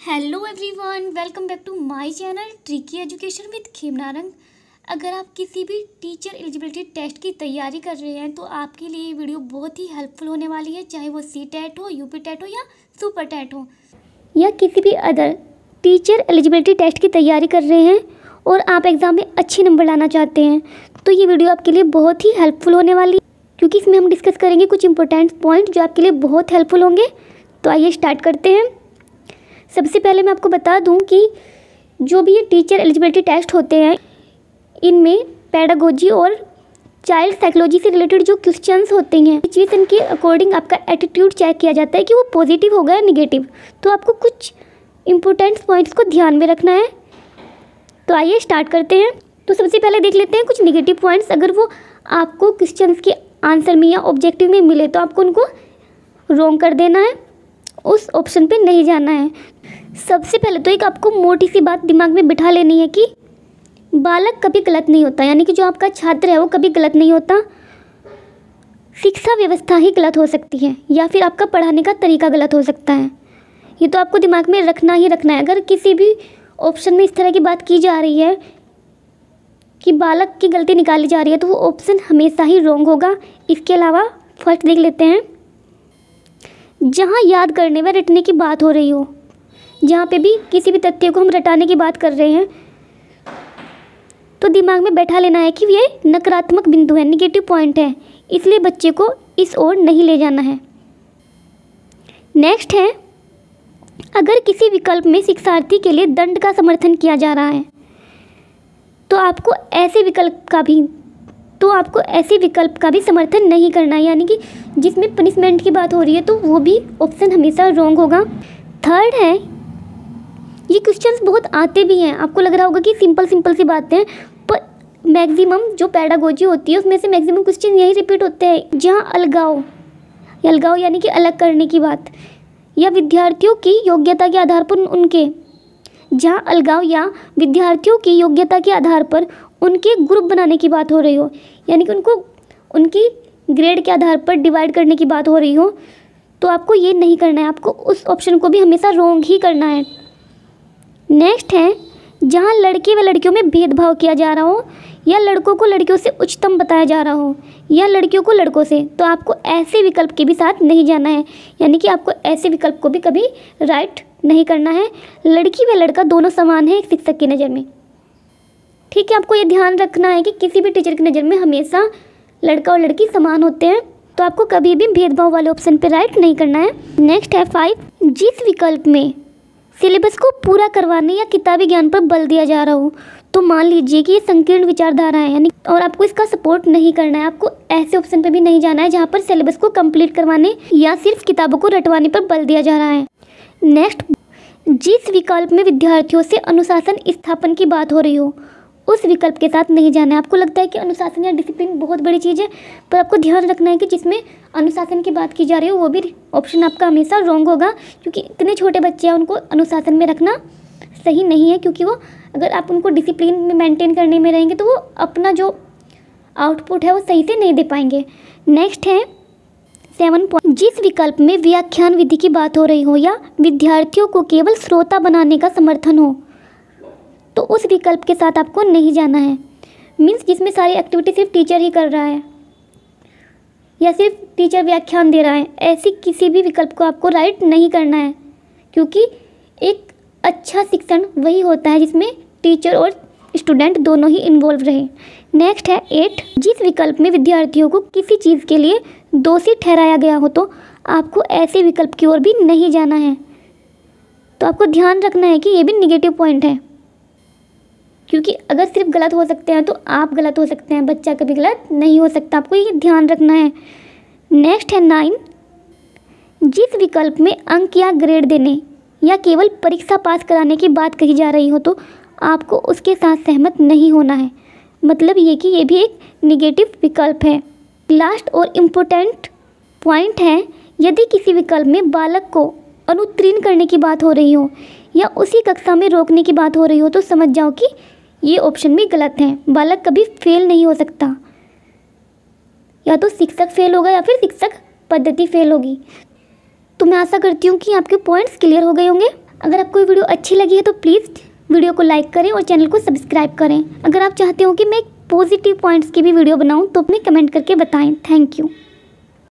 Hello everyone, welcome back to my channel tricky education with Khemnarang. अगर आप किसी भी टीचर एलिजिबिलिटी टेस्ट की तैयारी कर रहे हैं तो आपके लिए ये वीडियो बहुत ही हेल्पफुल होने वाली है, चाहे वो सी टेट हो, यूपी टेट हो या सुपर टेट हो, या किसी भी अदर टीचर एलिजिबिलिटी टेस्ट की तैयारी कर रहे हैं और आप एग्ज़ाम में अच्छे नंबर लाना चाहते हैं तो ये वीडियो आपके लिए बहुत ही हेल्पफुल होने वाली है, क्योंकि इसमें हम डिस्कस करेंगे कुछ इंपॉर्टेंट पॉइंट जो आपके लिए बहुत हेल्पफुल होंगे। तो आइए स्टार्ट करते हैं। सबसे पहले मैं आपको बता दूं कि जो भी ये टीचर एलिजिबिलिटी टेस्ट होते हैं इनमें पेडागोजी और चाइल्ड साइकोलॉजी से रिलेटेड जो क्वेश्चंस होते हैं सिचुएशन के अकॉर्डिंग आपका एटीट्यूड चेक किया जाता है कि वो पॉजिटिव होगा या निगेटिव। तो आपको कुछ इंपॉर्टेंट पॉइंट्स को ध्यान में रखना है। तो आइए स्टार्ट करते हैं। तो सबसे पहले देख लेते हैं कुछ निगेटिव पॉइंट्स। अगर वो आपको क्वेश्चंस के आंसर में या ऑब्जेक्टिव में मिले तो आपको उनको रॉन्ग कर देना है, उस ऑप्शन पे नहीं जाना है। सबसे पहले तो एक आपको मोटी सी बात दिमाग में बिठा लेनी है कि बालक कभी गलत नहीं होता, यानी कि जो आपका छात्र है वो कभी गलत नहीं होता। शिक्षा व्यवस्था ही गलत हो सकती है या फिर आपका पढ़ाने का तरीका गलत हो सकता है। ये तो आपको दिमाग में रखना ही रखना है। अगर किसी भी ऑप्शन में इस तरह की बात की जा रही है कि बालक की गलती निकाली जा रही है तो वो ऑप्शन हमेशा ही रॉन्ग होगा। इसके अलावा फर्स्ट देख लेते हैं, जहाँ याद करने व रटने की बात हो रही हो, जहाँ पे भी किसी भी तथ्य को हम रटाने की बात कर रहे हैं तो दिमाग में बैठा लेना है कि ये नकारात्मक बिंदु है, निगेटिव पॉइंट है, इसलिए बच्चे को इस ओर नहीं ले जाना है। नेक्स्ट है, अगर किसी विकल्प में शिक्षार्थी के लिए दंड का समर्थन किया जा रहा है तो आपको ऐसे विकल्प का भी समर्थन नहीं करना है, यानी कि जिसमें पनिशमेंट की बात हो रही है तो वो भी ऑप्शन हमेशा रॉन्ग होगा। थर्ड है, ये क्वेश्चंस बहुत आते भी हैं, आपको लग रहा होगा कि सिंपल सी बातें, पर मैक्सिमम जो पेडागोजी होती है उसमें से मैक्सिमम क्वेश्चन यही रिपीट होते हैं, जहाँ अलगाव यानी कि अलग करने की बात, या विद्यार्थियों की योग्यता के आधार पर उनके ग्रुप बनाने की बात हो रही हो, यानी कि उनको उनकी ग्रेड के आधार पर डिवाइड करने की बात हो रही हो, तो आपको ये नहीं करना है, आपको उस ऑप्शन को भी हमेशा रॉन्ग ही करना है। नेक्स्ट है, जहाँ लड़के व लड़कियों में भेदभाव किया जा रहा हो या लड़कों को लड़कियों से उच्चतम बताया जा रहा हो या लड़कियों को लड़कों से, तो आपको ऐसे विकल्प के भी साथ नहीं जाना है, यानी कि आपको ऐसे विकल्प को भी कभी राइट नहीं करना है। लड़की व लड़का दोनों समान है एक शिक्षक की नज़र में, ठीक है। आपको ये ध्यान रखना है कि किसी भी टीचर की नज़र में हमेशा लड़का और लड़की समान होते हैं, तो आपको कभी भी भेदभाव वाले ऑप्शन पे राइट नहीं करना है। नेक्स्ट है 5, जिस विकल्प में सिलेबस को पूरा करवाने या किताबी ज्ञान पर बल दिया जा रहा हो, तो मान लीजिए कि ये संकीर्ण विचारधारा है यानी, और आपको इसका सपोर्ट नहीं करना है, आपको ऐसे ऑप्शन पे भी नहीं जाना है जहाँ पर सिलेबस को कंप्लीट करवाने या सिर्फ किताबों को रटवाने पर बल दिया जा रहा है। नेक्स्ट, जिस विकल्प में विद्यार्थियों से अनुशासन स्थापन की बात हो रही हो उस विकल्प के साथ नहीं जाना है। आपको लगता है कि अनुशासन या डिसिप्लिन बहुत बड़ी चीज़ है, पर आपको ध्यान रखना है कि जिसमें अनुशासन की बात की जा रही हो वो भी ऑप्शन आपका हमेशा रॉन्ग होगा, क्योंकि इतने छोटे बच्चे हैं उनको अनुशासन में रखना सही नहीं है, क्योंकि वो अगर आप उनको डिसिप्लिन में मेंटेन करने में रहेंगे तो वो अपना जो आउटपुट है वो सही से नहीं दे पाएंगे। नेक्स्ट है 7, जिस विकल्प में व्याख्यान विधि की बात हो रही हो या विद्यार्थियों को केवल श्रोता बनाने का समर्थन हो तो उस विकल्प के साथ आपको नहीं जाना है। मीन्स जिसमें सारी एक्टिविटी सिर्फ टीचर ही कर रहा है या सिर्फ टीचर व्याख्यान दे रहा है, ऐसी किसी भी विकल्प को आपको राइट नहीं करना है, क्योंकि एक अच्छा शिक्षण वही होता है जिसमें टीचर और स्टूडेंट दोनों ही इन्वॉल्व रहे। नेक्स्ट है 8, जिस विकल्प में विद्यार्थियों को किसी चीज़ के लिए दोषी ठहराया गया हो तो आपको ऐसे विकल्प की ओर भी नहीं जाना है। तो आपको ध्यान रखना है कि ये भी निगेटिव पॉइंट है, क्योंकि अगर सिर्फ गलत हो सकते हैं तो आप गलत हो सकते हैं, बच्चा कभी गलत नहीं हो सकता, आपको ये ध्यान रखना है। नेक्स्ट है 9, जिस विकल्प में अंक या ग्रेड देने या केवल परीक्षा पास कराने की बात कही जा रही हो तो आपको उसके साथ सहमत नहीं होना है, मतलब ये कि ये भी एक निगेटिव विकल्प है। लास्ट और इम्पोर्टेंट पॉइंट है, यदि किसी विकल्प में बालक को अनुत्तीर्ण करने की बात हो रही हो या उसी कक्षा में रोकने की बात हो रही हो तो समझ जाओ कि ये ऑप्शन भी गलत है। बालक कभी फेल नहीं हो सकता, या तो शिक्षक फेल होगा या फिर शिक्षक पद्धति फेल होगी। तो मैं आशा करती हूँ कि आपके पॉइंट्स क्लियर हो गए होंगे। अगर आपको ये वीडियो अच्छी लगी है तो प्लीज़ वीडियो को लाइक करें और चैनल को सब्सक्राइब करें। अगर आप चाहते हो कि मैं पॉजिटिव पॉइंट्स की भी वीडियो बनाऊं तो अपने कमेंट करके बताएं। Thank you.